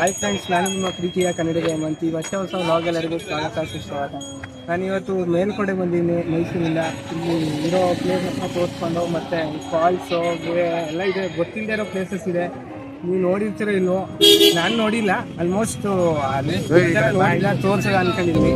Hi friends, ನಾನು ನಿಮ್ಮ ಪ್ರೀತಿಯ ಕನ್ನಡ ಹೇಮಂತ್. ಹೊಸ ವ್ಲಾಗ್ ಎಲ್ಲರಿಗೂ ಸ್ವಾಗತ ಸುಸ್ವಾಗತ. ನಾನು ಇವತ್ತು ಮೇಲ್ಕೋಟೆ ಬಂದಿದ್ದೀನಿ ಮೈಸೂರಿಂದ. ಇಲ್ಲಿ ಇರೋ ಪ್ಲೇಸಸ್ನ ತೋರಿಸ್ಕೊಂಡು ಮತ್ತು ಫಾಲ್ಸು ಎಲ್ಲ ಇದೆ, ಗೊತ್ತಿಲ್ಲದೆ ಇರೋ ಪ್ಲೇಸಸ್ ಇದೆ. ನೀವು ನೋಡಿರ್ತೀರೋ ಇಲ್ವೋ, ನಾನು ನೋಡಿಲ್ಲ, ಆಲ್ಮೋಸ್ಟ್ ನೋಡಿಲ್ಲ, ತೋರ್ಸೋದು ಅಂದ್ಕೊಂಡಿದ್ದೀನಿ.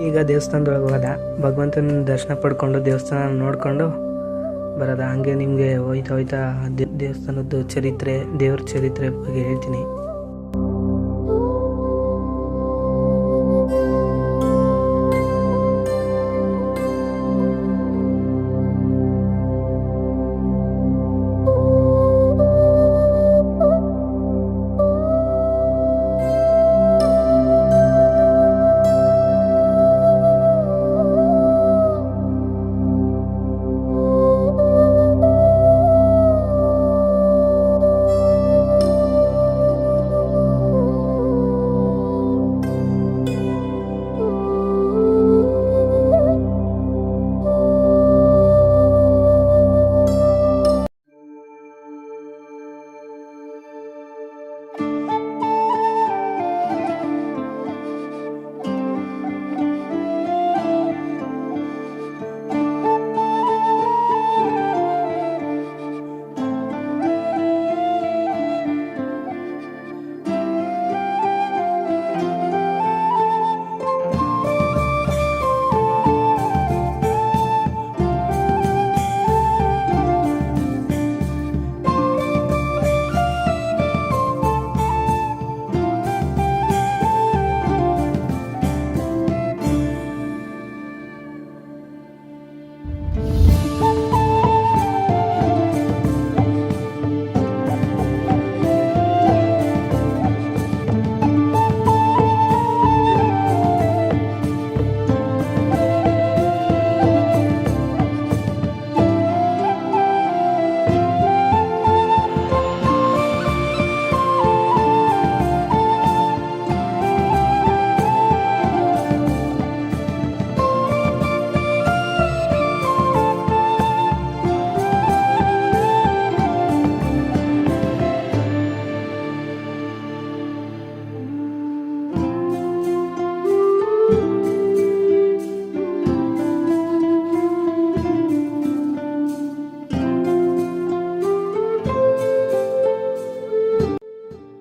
ಈಗ ದೇವಸ್ಥಾನದೊಳಗೆ ಹೋದ, ಭಗವಂತನ ದರ್ಶನ ಪಡ್ಕೊಂಡು ದೇವಸ್ಥಾನ ನೋಡಿಕೊಂಡು ಬರೋದ. ಹಂಗೆ ನಿಮಗೆ ಹೋಯ್ತಾ ದೇವಸ್ಥಾನದ ಚರಿತ್ರೆ, ದೇವ್ರ ಚರಿತ್ರೆ ಬಗ್ಗೆ ಹೇಳ್ತೀನಿ.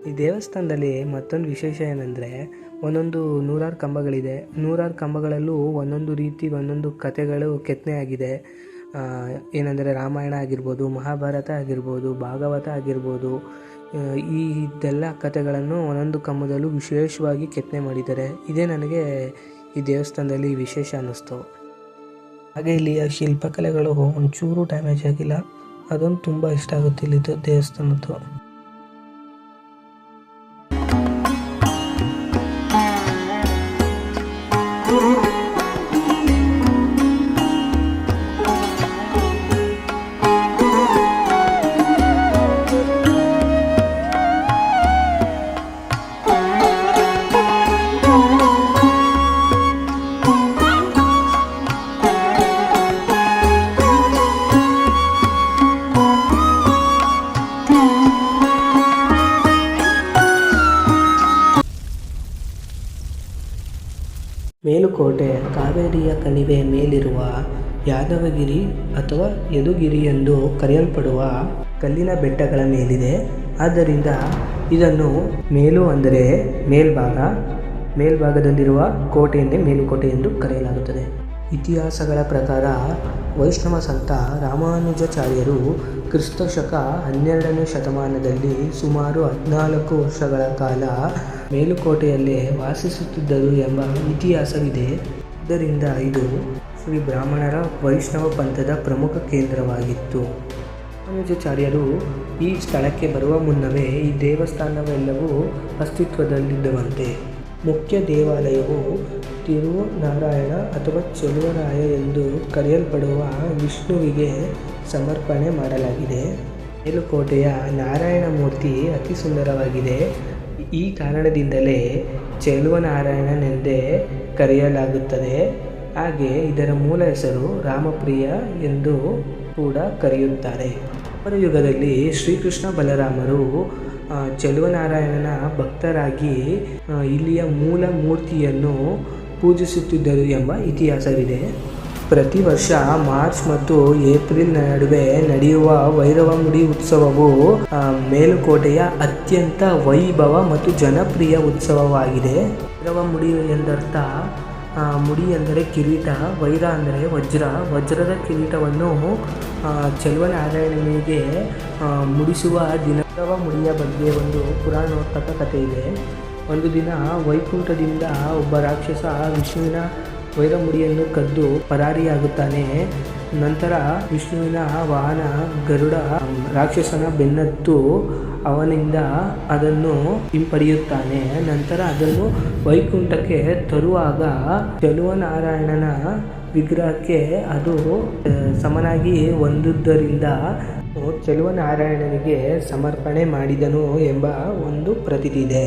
ಈ ದೇವಸ್ಥಾನದಲ್ಲಿ ಮತ್ತೊಂದು ವಿಶೇಷ ಏನಂದರೆ, ಒಂದೊಂದು 100 ಕಂಬಗಳಿದೆ. 100 ಕಂಬಗಳಲ್ಲೂ ಒಂದೊಂದು ಕಥೆಗಳು ಕೆತ್ತನೆ ಆಗಿದೆ. ಏನಂದರೆ ರಾಮಾಯಣ ಆಗಿರ್ಬೋದು, ಮಹಾಭಾರತ ಆಗಿರ್ಬೋದು, ಭಾಗವತ ಆಗಿರ್ಬೋದು, ಇದೆಲ್ಲ ಕಥೆಗಳನ್ನು ಒಂದೊಂದು ಕಂಬದಲ್ಲೂ ವಿಶೇಷವಾಗಿ ಕೆತ್ತನೆ ಮಾಡಿದ್ದಾರೆ. ಇದೇ ನನಗೆ ಈ ದೇವಸ್ಥಾನದಲ್ಲಿ ವಿಶೇಷ ಅನ್ನಿಸ್ತು. ಹಾಗೆ ಇಲ್ಲಿಯ ಶಿಲ್ಪಕಲೆಗಳು ಒಂಚೂರು ಡ್ಯಾಮೇಜ್ ಆಗಿಲ್ಲ, ಅದೊಂದು ತುಂಬ ಇಷ್ಟ ಆಗುತ್ತೆ ಇಲ್ಲಿದ್ದು ದೇವಸ್ಥಾನದ್ದು. ಮೇಲುಕೋಟೆ ಕಾವೇರಿಯ ಕಣಿವೆ ಮೇಲಿರುವ ಯಾದವಗಿರಿ ಅಥವಾ ಯದುಗಿರಿ ಎಂದು ಕರೆಯಲ್ಪಡುವ ಕಲ್ಲಿನ ಬೆಟ್ಟಗಳ ಮೇಲಿದೆ. ಆದ್ದರಿಂದ ಇದನ್ನು ಮೇಲು ಅಂದರೆ ಮೇಲ್ಭಾಗದಲ್ಲಿರುವ ಕೋಟೆಯನ್ನೇ ಮೇಲುಕೋಟೆ ಎಂದು ಕರೆಯಲಾಗುತ್ತದೆ. ಇತಿಹಾಸಗಳ ಪ್ರಕಾರ ವೈಷ್ಣವ ಸಂತ ರಾಮಾನುಜಾಚಾರ್ಯರು ಕ್ರಿಸ್ತಶಕ 12ನೇ ಶತಮಾನದಲ್ಲಿ ಸುಮಾರು 14 ವರ್ಷಗಳ ಕಾಲ ಮೇಲುಕೋಟೆಯಲ್ಲೇ ವಾಸಿಸುತ್ತಿದ್ದರು ಎಂಬ ಇತಿಹಾಸವಿದೆ. ಇದರಿಂದ ಇದು ಶ್ರೀ ಬ್ರಾಹ್ಮಣರ ವೈಷ್ಣವ ಪಂಥದ ಪ್ರಮುಖ ಕೇಂದ್ರವಾಗಿತ್ತು. ರಾಮಾನುಜಾಚಾರ್ಯರು ಈ ಸ್ಥಳಕ್ಕೆ ಬರುವ ಮುನ್ನವೇ ಈ ದೇವಸ್ಥಾನವೆಲ್ಲವೂ ಅಸ್ತಿತ್ವದಲ್ಲಿದ್ದವಂತೆ. ಮುಖ್ಯ ದೇವಾಲಯವು ತಿರುನಾರಾಯಣ ಅಥವಾ ಚೆಲುವರಾಯ ಎಂದು ಕರೆಯಲ್ಪಡುವ ವಿಷ್ಣುವಿಗೆ ಸಮರ್ಪಣೆ ಮಾಡಲಾಗಿದೆ. ಮೇಲುಕೋಟೆಯ ನಾರಾಯಣ ಮೂರ್ತಿ ಅತಿ ಸುಂದರವಾಗಿದೆ. ಈ ಕಾರಣದಿಂದಲೇ ಚೆಲುವನಾರಾಯಣನೆಂದೇ ಕರೆಯಲಾಗುತ್ತದೆ. ಹಾಗೆ ಇದರ ಮೂಲ ಹೆಸರು ರಾಮಪ್ರಿಯ ಎಂದು ಕೂಡ ಕರೆಯುತ್ತಾರೆ. ದ್ವಾಪರ ಯುಗದಲ್ಲಿ ಶ್ರೀಕೃಷ್ಣ ಬಲರಾಮರು ಚೆಲುವನಾರಾಯಣನ ಭಕ್ತರಾಗಿ ಇಲ್ಲಿಯ ಮೂಲ ಮೂರ್ತಿಯನ್ನು ಪೂಜಿಸುತ್ತಿದ್ದರು ಎಂಬ ಇತಿಹಾಸವಿದೆ. ಪ್ರತಿ ವರ್ಷ ಮಾರ್ಚ್ ಮತ್ತು ಏಪ್ರಿಲ್ ನಡುವೆ ನಡೆಯುವ ವೈರವಮುಡಿ ಉತ್ಸವವು ಮೇಲುಕೋಟೆಯ ಅತ್ಯಂತ ವೈಭವ ಮತ್ತು ಜನಪ್ರಿಯ ಉತ್ಸವವಾಗಿದೆ. ವೈರವಮುಡಿ ಎಂದರ್ಥ ಮುಡಿ ಎಂದರೆ ಕಿರೀಟ, ವೈರ ಅಂದರೆ ವಜ್ರ, ವಜ್ರದ ಕಿರೀಟವನ್ನು ಚೆಲುವನಾರಾಯಣನಿಗೆ ಮುಡಿಸುವ ದಿನ. ವೈರವಮುಡಿಯ ಬಗ್ಗೆ ಒಂದು ಪುರಾಣೋತ್ತರ ಕಥೆ ಇದೆ. ಒಂದು ದಿನ ವೈಕುಂಠದಿಂದ ಒಬ್ಬ ರಾಕ್ಷಸ ವಿಷ್ಣುವಿನ ವೈರಮುಡಿಯನ್ನು ಕದ್ದು ಪರಾರಿಯಾಗುತ್ತಾನೆ. ನಂತರ ವಿಷ್ಣುವಿನ ವಾಹನ ಗರುಡ ರಾಕ್ಷಸನ ಬೆನ್ನತ್ತು ಅವನಿಂದ ಅದನ್ನು ಹಿಂಪಡೆಯುತ್ತಾನೆ. ನಂತರ ಅದನ್ನು ವೈಕುಂಠಕ್ಕೆ ತರುವಾಗ ಚೆಲುವನಾರಾಯಣನ ವಿಗ್ರಹಕ್ಕೆ ಅದು ಸಮನಾಗಿ ಹೊಂದುವುದರಿಂದ ಚೆಲುವನಾರಾಯಣನಿಗೆ ಸಮರ್ಪಣೆ ಮಾಡಿದನು ಎಂಬ ಒಂದು ಪ್ರತೀತಿ ಇದೆ.